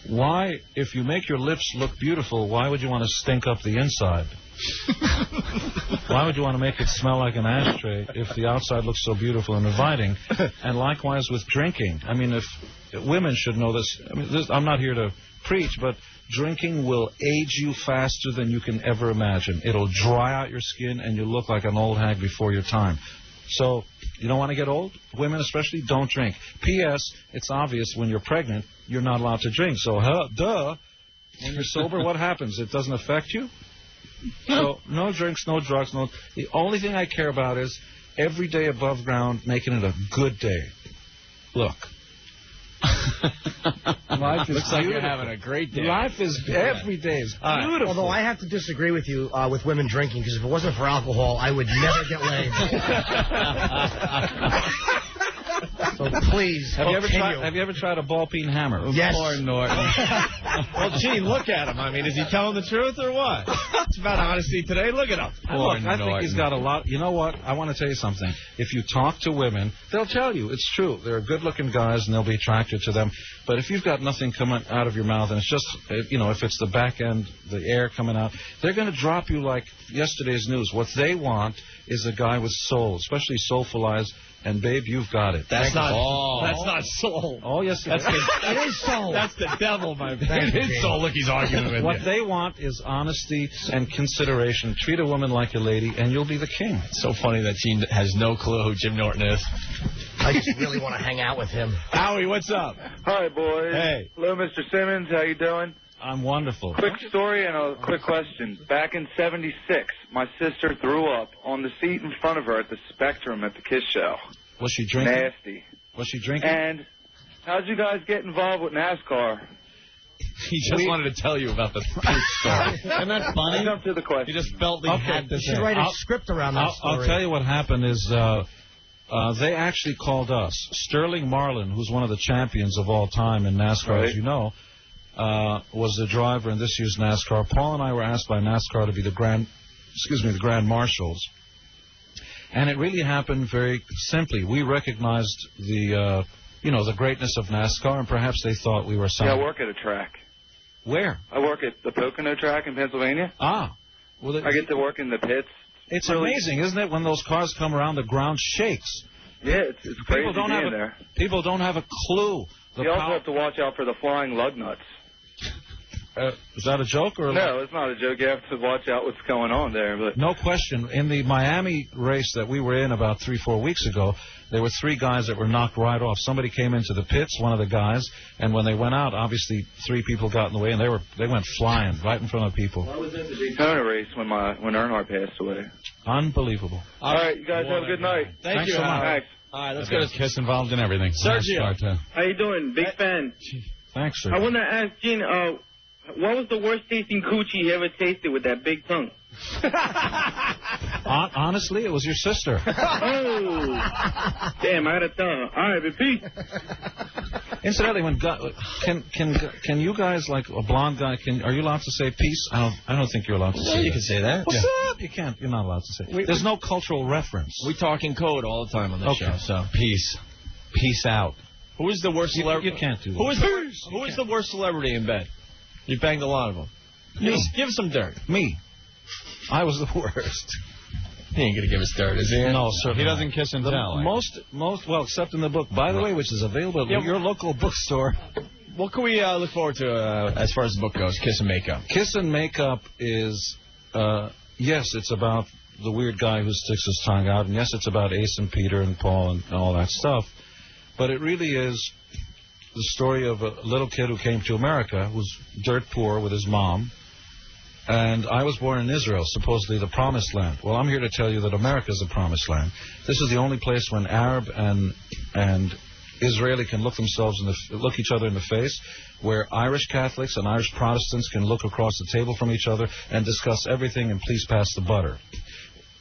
why, if you make your lips look beautiful, why would you want to stink up the inside? Why would you want to make it smell like an ashtray if the outside looks so beautiful and inviting? And likewise with drinking. I mean, if women should know this. I mean, I'm not here to preach, but drinking will age you faster than you can ever imagine. It'll dry out your skin, and you'll look like an old hag before your time. So, you don't want to get old? Women especially, don't drink. P.S., it's obvious when you're pregnant, you're not allowed to drink. So, duh, when you're sober, what happens? It doesn't affect you? So, no drinks, no drugs. The only thing I care about is every day above ground, making it a good day. Look. Life is
Looks like you're having a great day.
Life is, every day is beautiful.
Although I have to disagree with you with women drinking, because if it wasn't for alcohol, I would never get laid. So please,
have you ever tried a ball-peen hammer?
Yes.
Poor Norton. Well, Gene, look at him. I mean, is he telling the truth or what? It's about honesty today. Look at him.
Look, I think he's got a lot. You know what? I want to tell you something. If you talk to women, they'll tell you it's true. They're good-looking guys, and they'll be attracted to them. But if you've got nothing coming out of your mouth, and it's just, if it's the back end, the air coming out, they're going to drop you like yesterday's news. What they want is a guy with soul, especially soulful eyes. And, babe, you've got it.
That's not soul.
Oh, yes, it
is soul.
That's the devil, my man. It is soul. Look, he's arguing with you.
What they want is honesty and consideration. Treat a woman like a lady, and you'll be the king.
It's so funny that Gene has no clue who Jim Norton is.
I just really want to hang out with him.
Howie, what's up?
Hi, boys.
Hey.
Hello, Mr. Simmons. How you doing?
I'm wonderful.
Quick story and a quick question. Back in '76, my sister threw up on the seat in front of her at the Spectrum at the Kiss Show.
Was she drinking?
Nasty.
Was she drinking?
And how'd you guys get involved with NASCAR?
He just wanted to tell you about the story. Isn't that funny?
Jump to the question.
He just felt he had to
You should write a script around that story.
I'll tell you what happened is They actually called us. Sterling Marlin, who's one of the champions of all time in NASCAR, as you know, was the driver in this year's NASCAR. Paul and I were asked by NASCAR to be the grand marshals. And it really happened very simply. We recognized the greatness of NASCAR, and perhaps they thought we were something.
Yeah, I work at a track.
Where?
I work at the Pocono track in Pennsylvania.
Ah. Well,
I get to work in the pits.
It's really amazing, isn't it? When those cars come around, the ground shakes.
Yeah, it's crazy there.
People don't have a clue.
You also have to watch out for the flying lug nuts.
Is that a joke? Or
no, it's not a joke. You have to watch out what's going on there. But
no question. In the Miami race that we were in about 3-4 weeks ago, there were 3 guys that were knocked right off. Somebody came into the pits, one of the guys, and when they went out, obviously 3 people got in the way, and they went flying right in front of people.
I was at the Daytona race when Earnhardt passed away.
Unbelievable.
All right, you guys have a good night.
Thanks so much.
Thanks.
All right, let's get a Kiss involved in everything.
Sergio. How you doing? Big fan.
Thanks, sir.
I want to ask Gene, what was the worst tasting coochie you ever tasted with that big tongue?
Honestly, it was your sister.
Oh, damn! I gotta tell her. All right, but peace.
Incidentally, can you guys, like a blonde guy, are you allowed to say peace? I don't think you're allowed to say.
You can say that.
What's up? You can't. You're not allowed to say. There's no cultural reference.
We talk in code all the time on this show. So
peace out.
Who is the worst celebrity?
You can't do that.
Who is the worst celebrity in bed? You banged a lot of them. Give some dirt.
Me. I was the worst.
He ain't gonna give us dirt, is he?
No, sir.
He doesn't kiss and tell.
Most, well, except in the book, by the way, which is available at your local bookstore.
What can we look forward to as far as the book goes? Kiss and Makeup.
Kiss and Makeup is, yes, it's about the weird guy who sticks his tongue out, and yes, it's about Ace and Peter and Paul and all that stuff. But it really is the story of a little kid who came to America, who was dirt poor with his mom. And I was born in Israel, supposedly the promised land. Well, I'm here to tell you that America is the promised land. This is the only place when Arab and Israeli can look each other in the face, where Irish Catholics and Irish Protestants can look across the table from each other and discuss everything and please pass the butter.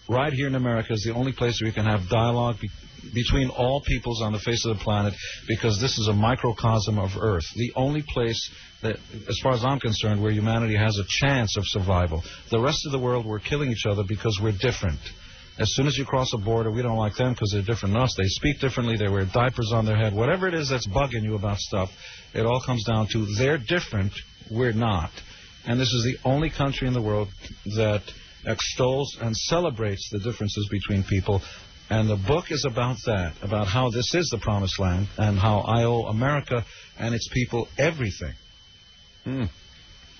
Right here in America is the only place where you can have dialogue between all peoples on the face of the planet, because this is a microcosm of Earth. The only place that, as far as I'm concerned, where humanity has a chance of survival. The rest of the world, we're killing each other because we're different. As soon as you cross a border, we don't like them because they're different than us. They speak differently. They wear diapers on their head. Whatever it is that's bugging you about stuff, it all comes down to they're different, we're not. And this is the only country in the world that extols and celebrates the differences between people. And the book is about that, about how this is the promised land and how I owe America and its people everything.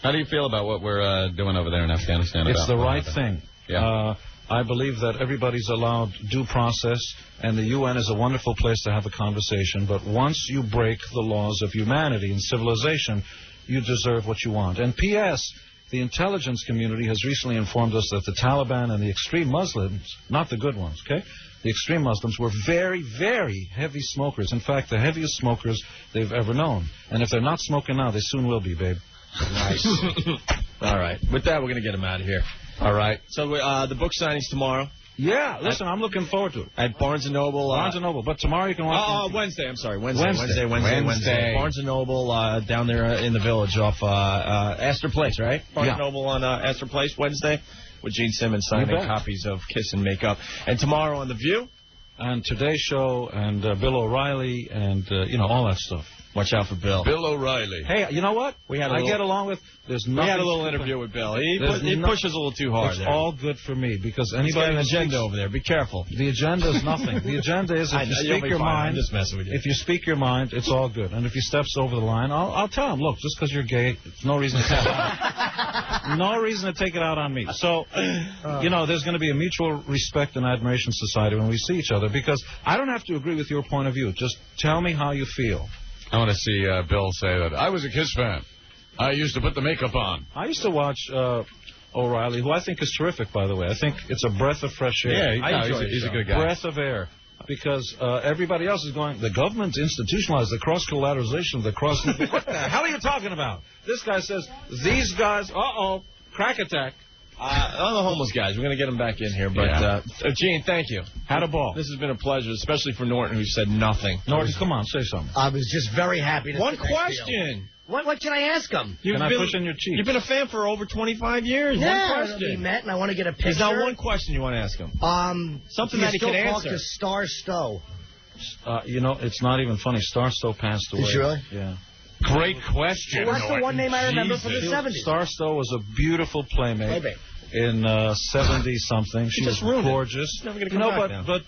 How do you feel about what we're doing over there in Afghanistan?
It's the right thing.
Yeah.
I believe that everybody's allowed due process, and the UN is a wonderful place to have a conversation, but once you break the laws of humanity and civilization, you deserve what you want. And P.S., the intelligence community has recently informed us that the Taliban and the extreme Muslims, not the good ones, okay? The extreme Muslims were very, very heavy smokers. In fact, the heaviest smokers they've ever known. And if they're not smoking now, they soon will be, babe.
Nice. All right. With that, we're going to get them out of here. All right. So the book signing's tomorrow.
Yeah, listen, I'm looking forward to it.
At Barnes & Noble.
Barnes & Noble, but tomorrow you can watch
Wednesday, I'm sorry. Wednesday. Barnes & Noble down there in the Village off Astor Place, right? Barnes & Noble on Astor Place, Wednesday, with Gene Simmons signing copies of Kiss and Makeup. And tomorrow on The View.
And Today's Show and Bill O'Reilly and, all that stuff.
Watch out for Bill.
Bill O'Reilly.
Hey, you know what? I get along with. There's nothing.
We had a little interview with Bill. He pushes a little too hard.
It's all good for me because anybody.
He's got an agenda over there. Be careful.
The agenda is nothing. The agenda is if you speak your mind.
I'm just messing with you.
If you speak your mind, it's all good. And if he steps over the line, I'll tell him. Look, just because you're gay, it's no reason to take it out. No reason to take it out on me. So, there's going to be a mutual respect and admiration society when we see each other because I don't have to agree with your point of view. Just tell me how you feel.
I want to see Bill say that. I was a Kiss fan. I used to put the makeup on.
I used to watch O'Reilly, who I think is terrific, by the way. I think it's a breath of fresh air.
Yeah, he's a good guy.
Breath of air. Because everybody else is going, the government institutionalized the cross-collateralization of the cross... What the hell are you talking about? This guy says, these guys, crack attack.
On the homeless guys, we're going to get them back in here. But Gene, thank you.
Had a ball.
This has been a pleasure, especially for Norton, who said nothing.
Norton, come on, say something.
I was just very happy to
One question.
What can I ask him?
Can I push in your cheeks?
You've been a fan for over 25 years.
Yeah,
one question.
We met, and I want to get a picture.
There's not one question you want to ask him. Something that he can answer.
Talk to Star Stowe.
It's not even funny. Star Stowe passed away.
Did she really?
Yeah.
Great question.
Well, that's the one name I remember from the 70s.
Star Stowe was a beautiful playmate. In 70-something. She was gorgeous.
She's never going to come back now.
But,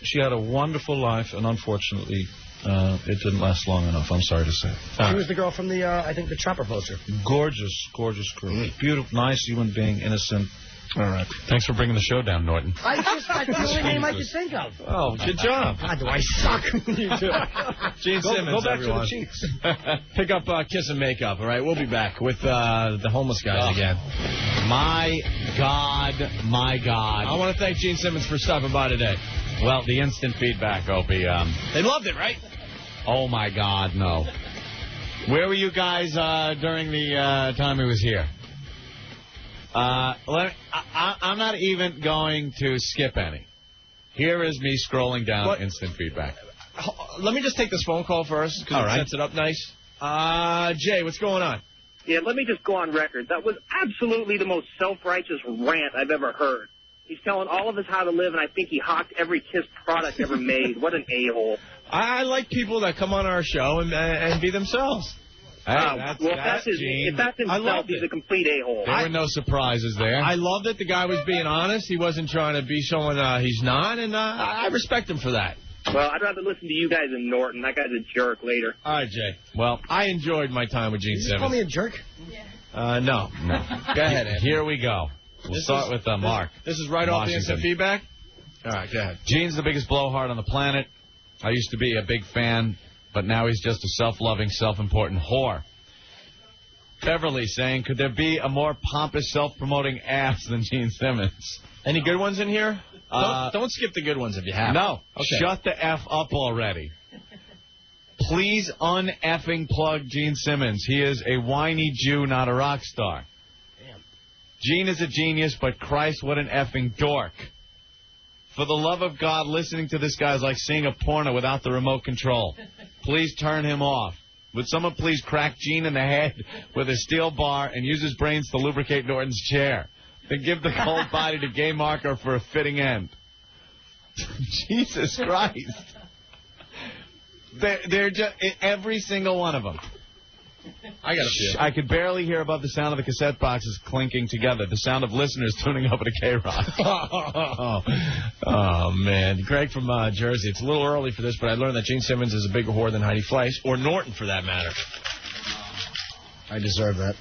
she had a wonderful life, and unfortunately, it didn't last long enough, I'm sorry to say.
She was the girl from the, I think, the Chopper poster.
Gorgeous girl. Beautiful, nice human being, innocent.
All right. Thanks for bringing the show down, Norton.
That's the only name I could think of.
Oh, good job.
God, do I suck.
Gene Simmons,
go back
everyone.
to the Chiefs.
Pick up Kiss and Makeup, all right? We'll be back with the homeless guys again.
My God.
I want to thank Gene Simmons for stopping by today.
Well, the instant feedback, Opie.
They loved it, right?
Oh, my God, no. Where were you guys during the time he was here? I'm not even going to skip any. Here is me scrolling down instant feedback.
Let me just take this phone call first, because it sets it up nice. Jay, what's going on?
Yeah, let me just go on record. That was absolutely the most self-righteous rant I've ever heard. He's telling all of us how to live, and I think he hawked every KISS product ever made. What an a-hole.
I like people that come on our show and be themselves.
Hey,
if that's himself, he's a complete a-hole.
There were no surprises there.
I love that the guy was being honest. He wasn't trying to be someone he's not, and I respect him for that.
Well, I'd rather listen to you guys than Norton. That guy's a jerk later.
All right, Jay. Well, I enjoyed my time with Gene Simmons.
Did you call me a jerk?
No. Go ahead, Ed.
Here we go. We'll start with Mark.
This is right off the instant feedback? All right, go ahead.
Gene's the biggest blowhard on the planet. I used to be a big fan, but now he's just a self-loving, self-important whore. Beverly saying, could there be a more pompous, self-promoting ass than Gene Simmons?
Any good ones in here? Don't skip the good ones if you have.
No.
Okay.
Shut the F up already. Please un-effing plug Gene Simmons. He is a whiny Jew, not a rock star. Damn. Gene is a genius, but Christ, what an effing dork. For the love of God, listening to this guy is like seeing a porno without the remote control. Please turn him off. Would someone please crack Gene in the head with a steel bar and use his brains to lubricate Norton's chair? Then give the cold body to Gay Marker for a fitting end. Jesus Christ. They're just, every single one of them.
I got a few.
I could barely hear above the sound of the cassette boxes clinking together, the sound of listeners tuning over to K-Rock.
Oh, man. Greg from Jersey. It's a little early for this, but I learned that Gene Simmons is a bigger whore than Heidi Fleiss, or Norton, for that matter.
I deserve that.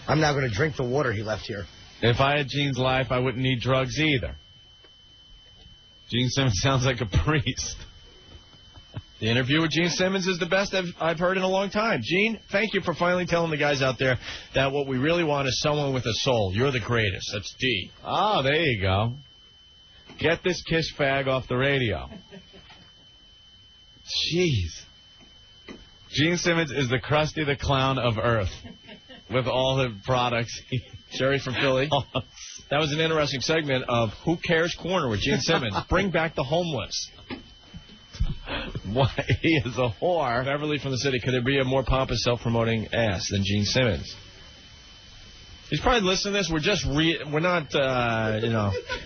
I'm now going to drink the water he left here.
If I had Gene's life, I wouldn't need drugs either. Gene Simmons sounds like a priest.
The interview with Gene Simmons is the best I've heard in a long time. Gene, thank you for finally telling the guys out there that what we really want is someone with a soul. You're the greatest. That's D.
Oh, there you go. Get this Kiss fag off the radio. Jeez. Gene Simmons is the Krusty the Clown of Earth with all the products.
Jerry from Philly. That was an interesting segment of Who Cares Corner with Gene Simmons. Bring back the homeless.
Why, he is a whore.
Beverly from the city. Could there be a more pompous, self-promoting ass than Gene Simmons? He's probably listening to this. We're just we're not,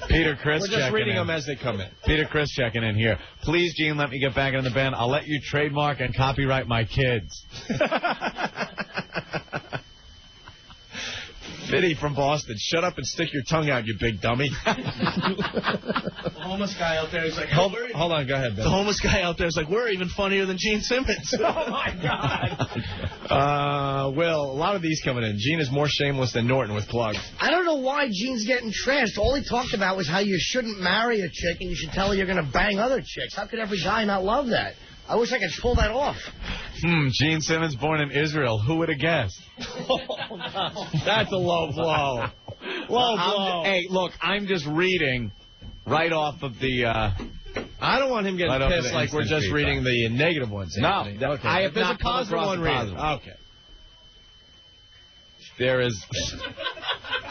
Peter Chris.
We're just reading them as they come in.
Peter Chris checking in here. Please, Gene, let me get back in the band. I'll let you trademark and copyright my kids.
Fitty from Boston. Shut up and stick your tongue out, you big dummy.
The homeless guy out there is like,
hold on, go ahead, Ben.
The homeless guy out there is like, we're even funnier than Gene Simmons.
Oh, my God. Will, a lot of these coming in. Gene is more shameless than Norton with plugs.
I don't know why Gene's getting trashed. All he talked about was how you shouldn't marry a chick and you should tell her you're going to bang other chicks. How could every guy not love that? I wish I could pull that off.
Gene Simmons born in Israel. Who would have guessed?
That's a low blow. Low blow.
Hey, look, I'm just reading right off of the...
I don't want him getting pissed like we're just reading the negative ones.
No.
Okay. If there's a positive one, read it. Okay.
there is...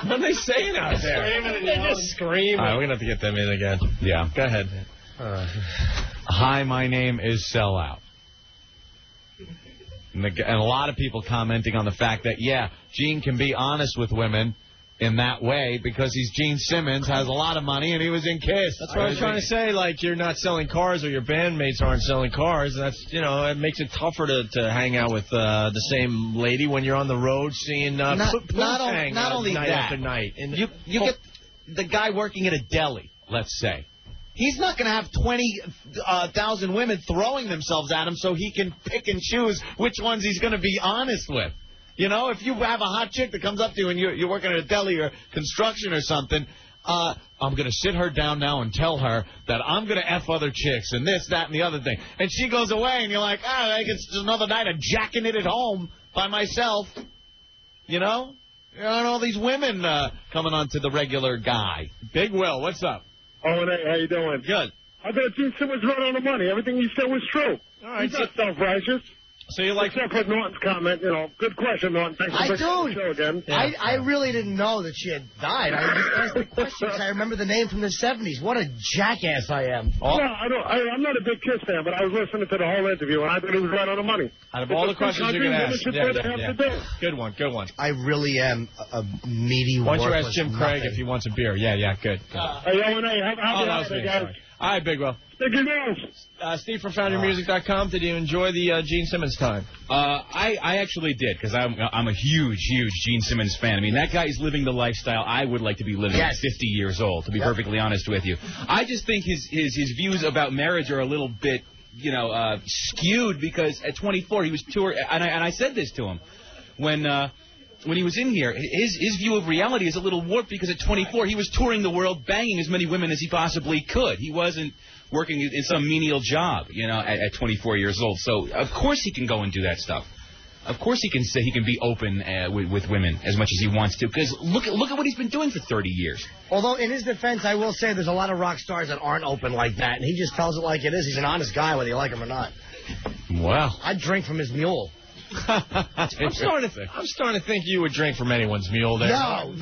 What are they saying out there?
They're just screaming.
All right, we're going to have to get them in again.
Yeah.
Go ahead.
Hi, my name is Sellout. And a lot of people commenting on the fact that, yeah, Gene can be honest with women in that way because he's Gene Simmons, has a lot of money, and he was in Kiss.
That's what I was trying to say. Like, you're not selling cars or your bandmates aren't selling cars. That's, you know, it makes it tougher to hang out with the same lady when you're on the road seeing
not only
night
that,
after night.
You get the guy working at a deli, let's say. He's not going to have 20,000 women throwing themselves at him so he can pick and choose which ones he's going to be honest with. You know, if you have a hot chick that comes up to you and you're working at a deli or construction or something, I'm going to sit her down now and tell her that I'm going to F other chicks and this, that, and the other thing. And she goes away and you're like, it's just another night of jacking it at home by myself. You know? There aren't all these women coming on to the regular guy.
Big Will, what's up?
Oh, hey, how you doing?
Good.
I thought Gene Simmons right on the money. Everything you said was true.
All right.
He's not self-righteous.
So you like...
Except for Norton's comment, you know. Good question, Norton. Thanks for bringing the show again.
Yeah. I really didn't know that she had died. I just asked the question because I remember the name from the 70s. What a jackass I am.
Oh. No, I'm not a big Kiss fan, but I was listening to the whole interview, and I thought he was right on the money.
Out of all the questions you're going to ask. Yeah. Good one.
I really am a meaty,
why don't you ask
worthless
Jim Craig
nothing.
if he wants a beer? Yeah, good.
Hey, O&A, how
that was me.
guys?
Sorry. All right, Big Will.
Sticky news.
Steve from FoundYourMusic.com. Did you enjoy the Gene Simmons time?
I actually did, because I'm a huge Gene Simmons fan. I mean, that guy is living the lifestyle I would like to be living at 50 years old, to be perfectly honest with you. I just think his views about marriage are a little bit, skewed, because at 24 he was touring, and I said this to him when he was in here, his view of reality is a little warped because at 24 he was touring the world banging as many women as he possibly could. He wasn't working in some menial job, at 24 years old. So, of course he can go and do that stuff. Of course he can say he can be open with women as much as he wants to, because look at what he's been doing for 30 years.
Although, in his defense, I will say there's a lot of rock stars that aren't open like that, and he just tells it like it is. He's an honest guy, whether you like him or not.
Wow.
I'd drink from his mule.
I'm starting to think you would drink from anyone's mule there.
No.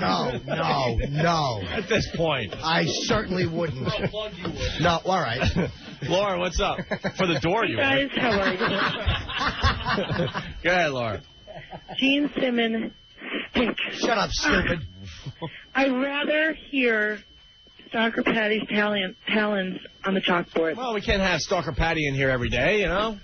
At this point.
I certainly wouldn't. No, all right.
Laura, what's up? For the door, you
guys, how are you?
Go ahead, Laura.
Gene Simmons stinks.
Shut up, stupid.
I'd rather hear Stalker Patty's talons on the chalkboard.
Well, we can't have Stalker Patty in here every day,
Well,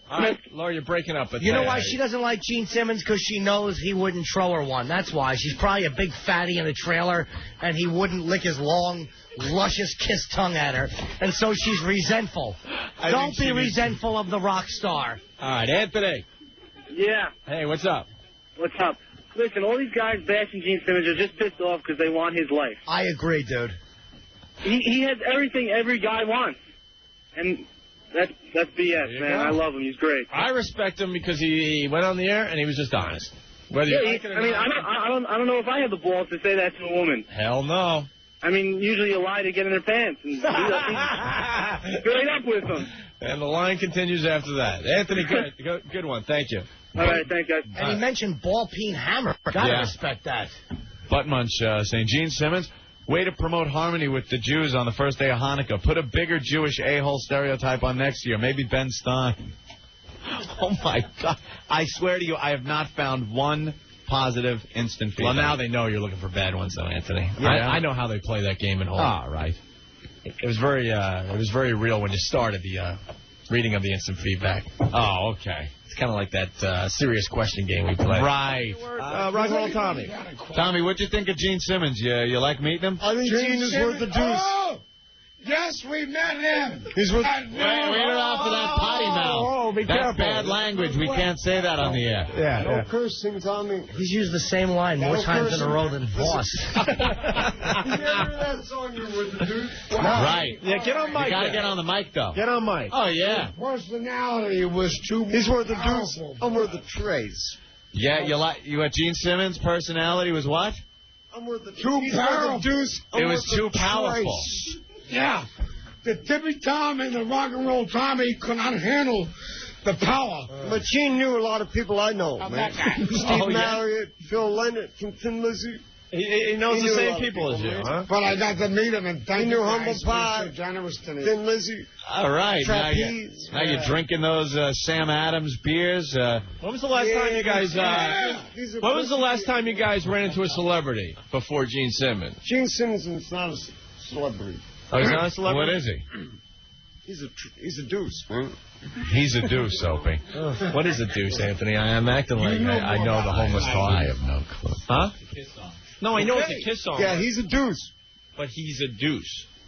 all right, Laura, you're breaking up.
You know why she doesn't like Gene Simmons? Because she knows he wouldn't throw her one. That's why. She's probably a big fatty in a trailer, and he wouldn't lick his long, luscious kiss tongue at her. And so she's resentful. Don't be resentful of the rock star.
All right, Anthony.
Yeah.
Hey, what's up?
What's up? Listen, all these guys bashing Gene Simmons are just pissed off because they want his life.
I agree, dude.
He has everything every guy wants. And... That's BS, man. I love him. He's great.
I respect him because he went on the air and he was just honest. Whether
I don't know if I have the balls to say that to a woman.
Hell no.
I mean, usually you lie to get in their pants and he's straight up with them.
And the line continues after that. Anthony, good one. Thank you.
All right, thanks, guys.
And he mentioned ball peen hammer. Gotta respect that.
Butt Munch saying, Gene Simmons, way to promote harmony with the Jews on the first day of Hanukkah. Put a bigger Jewish a-hole stereotype on next year. Maybe Ben Stein. Oh, my God. I swear to you, I have not found one positive instant feedback.
Well, now they know you're looking for bad ones, though, Anthony.
Yeah.
I know how they play that game at home.
All right.
It was very real when you started the reading of the instant feedback.
Oh, okay.
It's kind of like that serious question game we play.
Right.
Rock and roll Tommy.
Tommy, what'd you think of Gene Simmons? You like meeting him?
I think Gene is worth the deuce. Oh! Yes, we met him.
He's worth... Wait, we don't have to that potty mouth.
Oh, be
That's
careful.
bad language. We can't say that on the air.
Yeah. No cursing, Tommy.
He's used the same line more times in a row than Boss.
You hear that song, You're Worth the Deuce?
Right.
Yeah, get on mic.
You got to get on the mic, though.
Get on mic.
Oh, yeah.
Personality was too
He's worth the
powerful.
deuce. I'm worth the trays.
Yeah, you had Gene Simmons' personality was what?
I'm worth the
Too powerful.
deuce.
It was too powerful.
Yeah. The Tippy Tom and the Rock and Roll Tommy could not handle The power.
But Gene knew a lot of people I know, man. Steve Marriott, Phil Leonard from Thin Lizzy.
He knows the same people as you, huh?
But I got to meet him and thank
you. He knew Humble Pie.
So generous to me.
Thin Lizzy.
All right. Now you're drinking those Sam Adams beers.
When was the last time you guys... when was the last time you guys ran into a celebrity before Gene Simmons?
Gene Simmons is not a celebrity.
Oh, he's not a celebrity?
What is he?
He's a deuce, man.
He's a deuce, Opie.
What is a deuce, Anthony? I'm acting like I know the homeless talk.
I have no clue.
Huh? No, I know it's a Kiss song.
Yeah, he's a deuce.
But he's a deuce.